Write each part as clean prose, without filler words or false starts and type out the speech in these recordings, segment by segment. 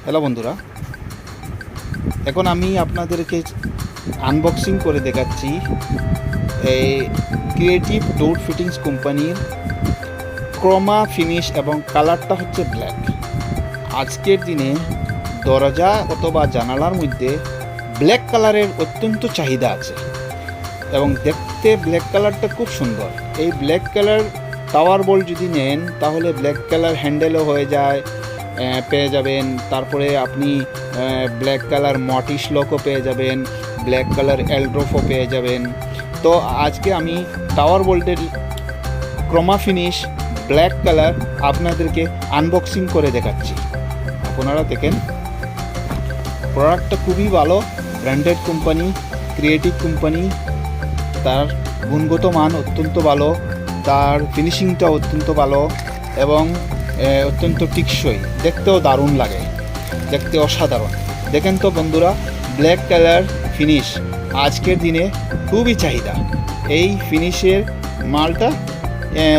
Hello বন্ধুরা, এখন আমি আপনাদেরকে আনবক্সিং করে দেখাচ্ছি এই ক্রিয়েটিভ ডোর ফিটিংস কোম্পানির ক্রোমা ফিনিশ এবং কালারটা হচ্ছে ব্ল্যাক। আজকের দিনে দরজা অথবা জানালার মধ্যে ব্ল্যাক কালারের অত্যন্ত চাহিদা আছে এবং দেখতে ব্ল্যাক কালারটা খুব সুন্দর। এই ব্ল্যাক কালার টাওয়ার বোল্ট যদি নেন তাহলে ব্ল্যাক কালার হ্যান্ডেলও হয়ে যায়, পেয়ে যাবেন। তারপরে আপনি ব্ল্যাক কালার মটিশ লকও পেয়ে যাবেন, ব্ল্যাক কালার এলড্রফও পেয়ে যাবেন। তো আজকে আমি টাওয়ার বোল্টের ক্রোমা ফিনিশ ব্ল্যাক কালার আপনাদেরকে আনবক্সিং করে দেখাচ্ছি। আপনারা দেখেন, প্রোডাক্টটা খুবই ভালো, ব্র্যান্ডেড কোম্পানি, ক্রিয়েটিভ কোম্পানি। তার গুণগত মান অত্যন্ত ভালো, তার ফিনিশিংটা অত্যন্ত ভালো এবং অত্যন্ত টিকসই, দেখতেও দারুণ লাগে, দেখতে অসাধারণ। দেখেন তো বন্ধুরা, ব্ল্যাক কালার ফিনিশ আজকের দিনে খুবই চাহিদা। এই ফিনিশের মালটা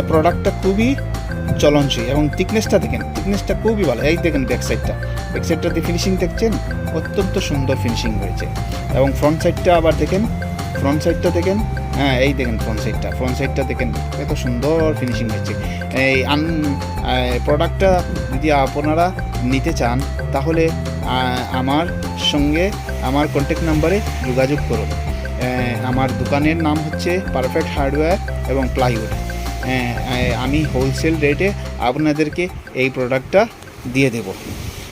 প্রোডাক্টটা খুবই চলনসই এবং থিকনেসটা দেখেন, থিকনেসটা খুবই ভালো। এই দেখেন ব্যাক সাইডটাতে ফিনিশিং দেখছেন, অত্যন্ত সুন্দর ফিনিশিং হয়েছে। এবং ফ্রন্ট সাইডটা আবার দেখেন, ফ্রন্ট সাইডটা দেখেন, হ্যাঁ এই দেখেন ফ্রন্ট সাইডটা দেখেন, এত সুন্দর ফিনিশিং হয়েছে। এই প্রোডাক্টটা যদি আপনারা নিতে চান তাহলে আমার সঙ্গে আমার কন্ট্যাক্ট নাম্বারে যোগাযোগ করুন। আমার দোকানের নাম হচ্ছে পারফেক্ট হার্ডওয়্যার এবং প্লাইউড। আমি হোলসেল রেটে আপনাদেরকে এই প্রোডাক্টটা দিয়ে দেব।